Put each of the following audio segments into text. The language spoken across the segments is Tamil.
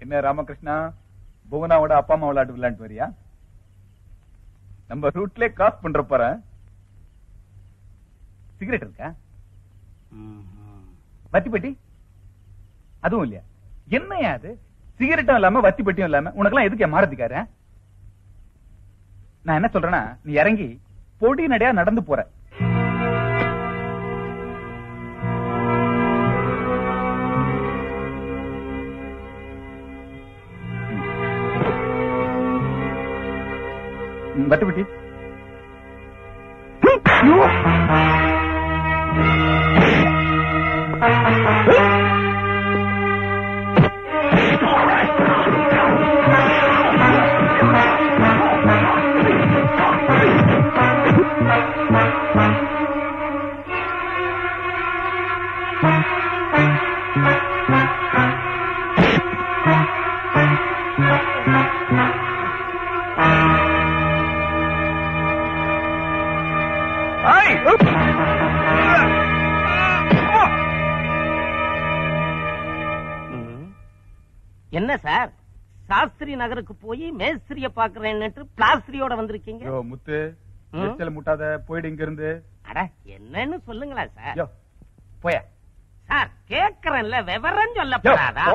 என்ன ராமகிருஷ்ணா, புவனாவோட அப்பா அம்மா விளையாட்டு விளையாண்டு வரியா? நம்ம ரூட்ல கிராஸ் பண்ற போற. சிகரெட் இருக்கா? வத்தி பெட்டி அதுவும் இல்லையா? என்னையா அது? சிகரெட்டும் இல்லாம வத்தி பெட்டியும் இல்லாம உனக்கெல்லாம் எதுக்கு மாறதுக்காரு? நான் என்ன சொல்றேன்னா, நீ இறங்கி பொடி நடையா நடந்து போற. வத்தி பெட்டி என்ன சார், சாஸ்திரி நகருக்கு போய் மேஸ்திரிய பாக்குறேன்னு பிளாஸ்திரியோட வந்திருக்கீங்க? முத்து முட்டாத, போயிடு இங்க இருந்து. அட என்னன்னு சொல்லுங்களா சார். போயா சார், கேக்குறேன்ல, விவரம் சொல்லப்படாதா?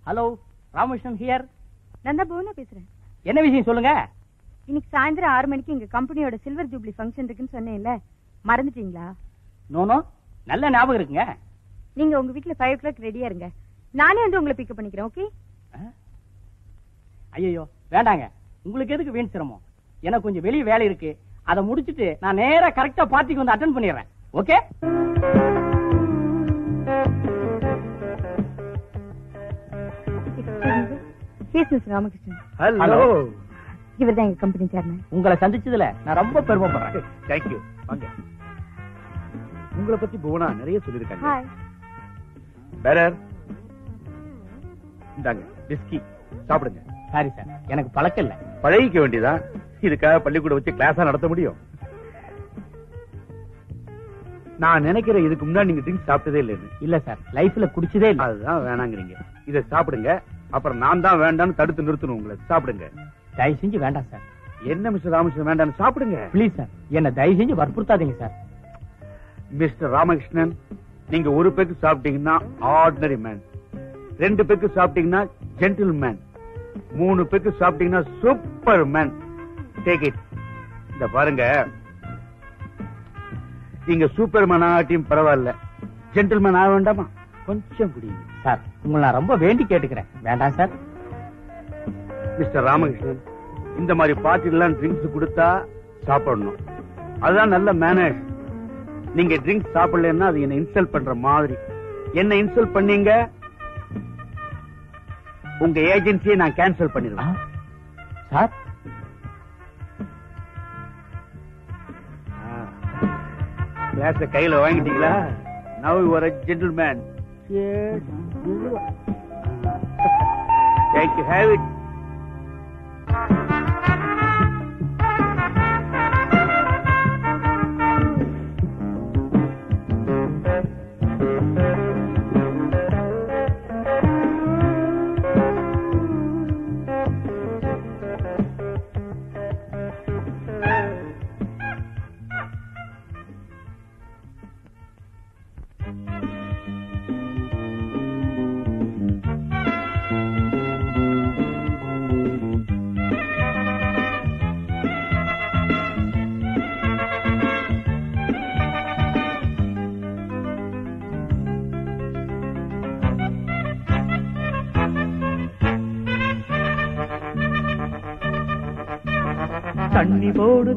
Hello, Ramakrishnan here. நான் தான் புவனா பேசுறேன். என்ன விஷயம் சொல்லுங்க. இன்னைக்கு சாயந்தரம் 6 மணிக்கு எங்க கம்பெனியோட சில்வர் ஜூப்ளி ஃபங்க்ஷன் இருக்குன்னு சொன்னேன்ல, மறந்துட்டீங்களா? நோ, நல்ல ஞாபகம் இருக்குங்க. நீங்க உங்க வீட்டுல 5 o'clock ரெடியா இருங்க. நானே வந்து உங்களை பிக்கப் பண்ணிக்கிறேன். ஓகே? ஐயோ வேண்டாங்க, உங்களுக்கு எதுக்கு வீண் சிரமம்? எனக்கு கொஞ்சம் வெளியே வேலை இருக்கு, அதை முடிச்சிட்டு நான் நேரா கரெக்டா பார்ட்டிக்கு வந்து அட்டெண்ட் பண்ணிடுறேன். ஓகே? ராமகிருஷ்ணன். ஹலோ. இவர் தான் எங்க கம்பெனி சேர்மன். உங்களை சந்திச்சதுல நான் ரொம்ப பெருமைப்படுறேன். தேங்க்யூ. வாங்க. உங்களை பத்தி புவனா நிறைய சொல்லிருக்காங்க. ஹாய். பேரர், இந்தாங்க பிஸ்கி, சாப்பிடுங்க. சாரி சார், எனக்கு பழக்கம் இல்ல. பழகிக்க வேண்டியதான். இதுக்காக பள்ளிக்கூட வச்சு கிளாஸா நடத்த முடியும்? நான் நினைக்கிறேன் இதுக்கு முன்னாடி நீங்க ட்ரிங்க் சாப்பிட்டதே இல்லைன்னு. இல்ல சார், லைஃப்ல குடிச்சதே இல்ல. அதுதான் வேணாங்கிறீங்க. இதை சாப்பிடுங்க, அப்புறம் நான் தான் வேண்டாம்னு தடுத்து நிறுத்தணும் உங்களை. சாப்பிடுங்க. தயவு செஞ்சு வேண்டாம் சார். என்ன மிஸ்டர் ராமகிருஷ்ணன், வேண்டாம்னு சாப்பிடுங்க பிளீஸ் சார். என்ன தயவு செஞ்சு வற்புறுத்தாதீங்க சார். மிஸ்டர் ராமகிருஷ்ணன், நீங்க ஒரு பெக்கு சாப்பிட்டீங்கன்னா ஆர்டினரி மேன், 2 பெக்கு சாப்பிட்டீங்கன்னா ஜென்டில் மேன், 3 பெக்கு சாப்பிட்டீங்கன்னா சூப்பர் மேன். Take it. இந்த பாருங்க, நீங்க சூப்பர் மேன் ஆகட்டும் பரவாயில்ல, ஜென்டில்மேன் ஆக வேண்டாமா? கொஞ்சம் குடிங்க சார். உங்களை நான் ரொம்ப வேண்டி கேட்டுக்கிறேன். வேண்டாம் சார். மிஸ்டர் ராமகிருஷ்ணன், இந்த மாதிரி பார்ட்டிலாம் ட்ரிங்க்ஸ் கொடுத்தா சாப்பிடணும். அதுதான் நல்ல மேனேஜ். நீங்க ட்ரிங்க்ஸ் சாப்பிடலன்னா அது என்ன இன்சல்ட் பண்ற மாதிரி. என்ன இன்சல்ட் பண்ணீங்க, உங்க ஏஜென்சியை நான் கேன்சல் பண்ணிடுவேன். சார், கிளாஸ கையில வாங்கிட்டீங்களா? Now you are a gentleman. Cheers. Thank you. Have it.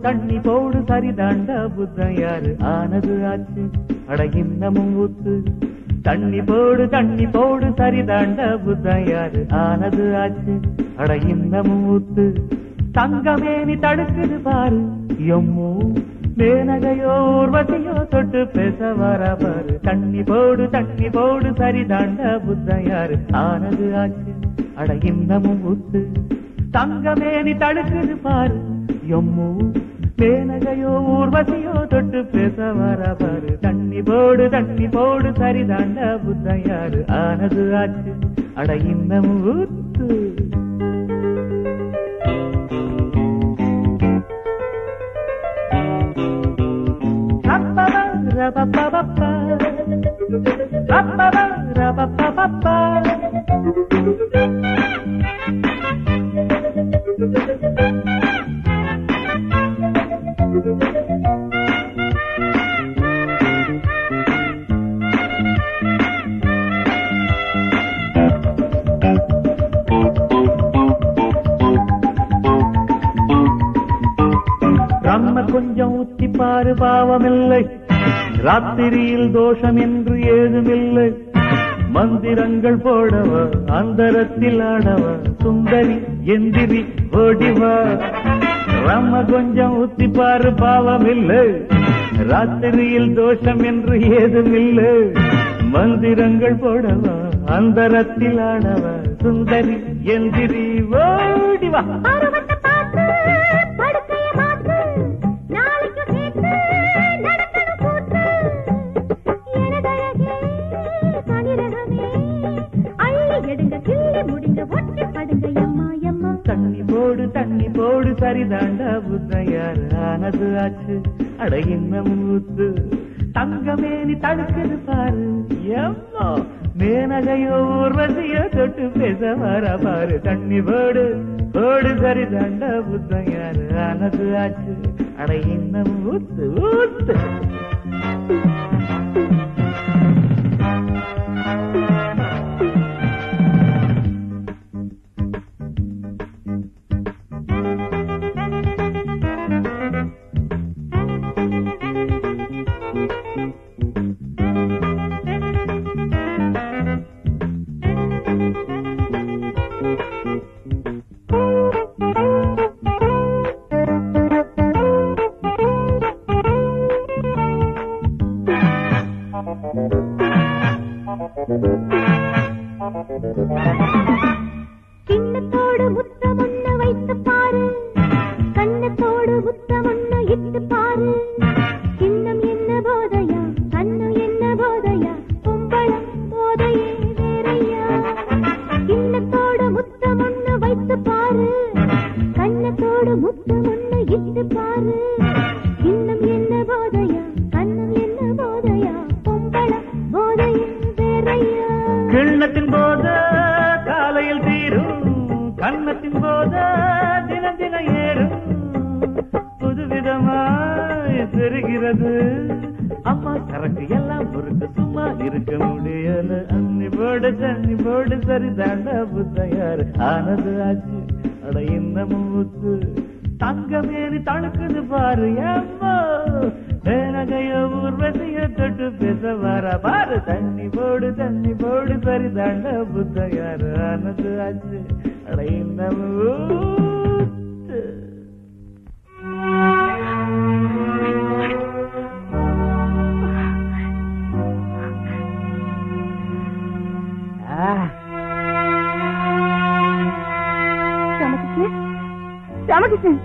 தண்ணி போடு சரிதாண்டா புத்தம் யாரு ஆனது ஆச்சு அட இன்னமும் ஊத்து. தண்ணி போடு சரிதாண்டா புத்தம் யாரு ஆனது ஆச்சு அட இன்னமும் ஊத்து. தங்கமேனி தடுக்குது பாரு எம்மோ மேனகையோ ஊர்வசியோ தொட்டு பேச வர பாரு. தண்ணி போடு சரிதாண்டா புத்தம் யாரு ஆனது ஆச்சு அட இன்னமும் ஊத்து. தங்கமேனி தடுக்குது பாரு எம்மோ மேனகையோ ஊர்வசியோ தொட்டு பேச வர பாரு. தண்ணி போடு சரிதாண்டா புத்தன் யாரு ஆனது ஆச்சு அட இன்னும் ஊத்து. ரம்ம கொஞ்சம் ஊத்தி பாரு பாவமில்லை, ராத்திரியில் தோஷம் என்று ஏதுமில்லை. மந்திரங்கள் போடவ அந்தரத்தில் ஆடவ சுந்தரி எந்திரி ஓடிவா. ரம்ம கொஞ்சம் ஊத்தி பாரு பாவமில்லை, ராத்திரியில் தோஷம் என்று ஏதுமில்லை. மந்திரங்கள் போடவ அந்தரத்தில் ஆடவ சுந்தரி எந்திரி ஓடிவா. தண்ணி போடு சரிதாண்டா புத்தன் யாரு ஆனது ஆச்சு அட இன்னும் ஊத்து. தங்கமேனி தடுக்குது பாரு எம்மோ, மேனகையோ ஊர்வசியோ தொட்டு பேச வர பாரு. தண்ணி போடு சரிதாண்டா புத்தன் யாரு ஆனது ஆச்சு அட இன்னும் ஊத்து ஊத்து. கிண்ணத்தோடு முத்தமொன்ன வைத்து பாரு, கண்ணத்தோடு முத்தமொன்ன இட்டு பாரு. கிண்ணம் என்ன போதையா, கண்ணம் என்ன போதையா, பொம்பளம் போதையே வேறையா. கிண்ணத்தோடு முத்தமொன்ன வைத்து பாரு, கண்ணத்தோடு முத்தமொன்ன இட்டு பாரு. கிண்ணம் என்ன போதையா, கண்ணம் என்ன போதையா, பொம்பளம் போதையே வேறையா. கிண்ணத்தின் போத காலையில் தீரும், கண்ணத்தின் போத தினம் தினம் ஏறும். புதுவிதமாய் தெரிகிறது அம்மா சரக்கு எல்லாம் பொறுத்து சும்மா இருக்க முடியல. அன்னி போடு சரிதாண்டா புத்தன் யாரு ஆனது ஆச்சு அட இன்னமும் ஊத்து. தங்கமேனி தடுக்குது பாரு எம்மோ, மேனகையோ ஊர்வசியோ தொட்டு பேச வர பாரு. தண்ணி போடு சரிதாண்டா புத்தன் யாரு ஆனது ஆச்சு அட இன்னமும் ஊத்து. ராமகிருஷ்ணன்,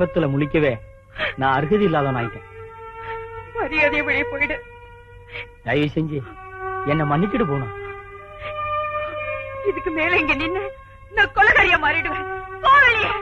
முகத்துல முழிக்கவே நான் அருகதி இல்லாதவன் ஆயிட்டேன். மரியாதையை வெளியே போயிடு. தயவு செஞ்சு என்ன மன்னிச்சுட்டு போகணும். இதுக்கு மேல இங்க நின்னு நான் கொலைகாரியா மாறிடுவேன். போ வெளியே.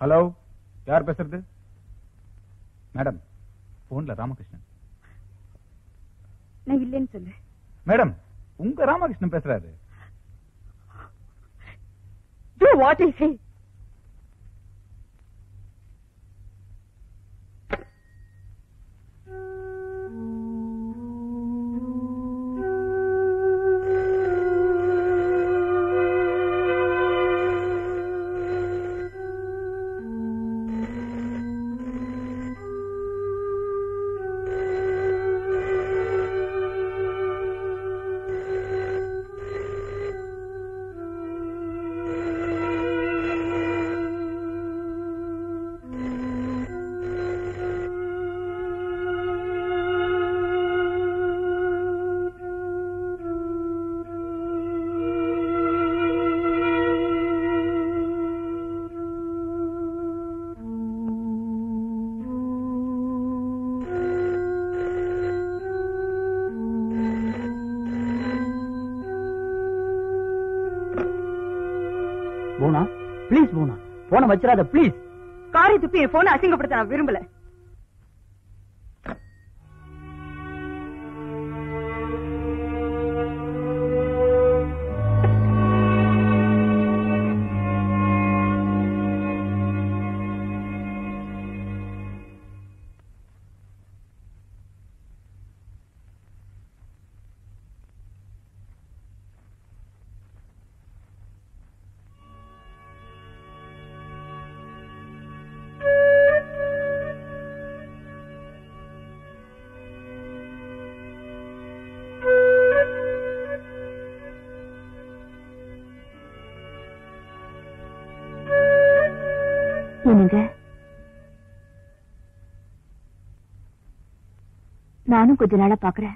ஹலோ, யார் பேசுறது? மேடம், போன்ல ராமகிருஷ்ணன். நான் இல்லைன்னு சொல்லு. மேடம், உங்க ராமகிருஷ்ணன் பேசுறாரு. Do what I say. போனா ப்ளீஸ், போனா போன வச்சிராத ப்ளீஸ். காரி துப்பி என் போனை அசிங்கப்படுத்த நான் விரும்பல. என்னங்க, நானும் கொஞ்ச நாளா பாக்குறேன்.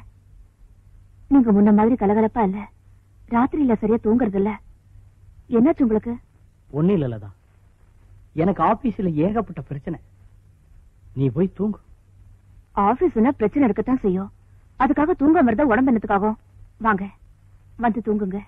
நீங்க முன்ன மாதிரி கலகலப்பா இல்ல, ராத்திரியில சரியா தூங்குறது இல்ல. என்னாச்சு உங்களுக்கு? ஒண்ணு இல்லதான், எனக்கு ஆபீஸ்ல ஏகப்பட்ட பிரச்சனை. நீ போய் தூங்கு. ஆபீஸ்னா பிரச்சனை இருக்கத்தான் செய்யும். அதுக்காக தூங்காம இருந்தா உடம்பு என்னத்துக்காகும்? வாங்க வந்து தூங்குங்க.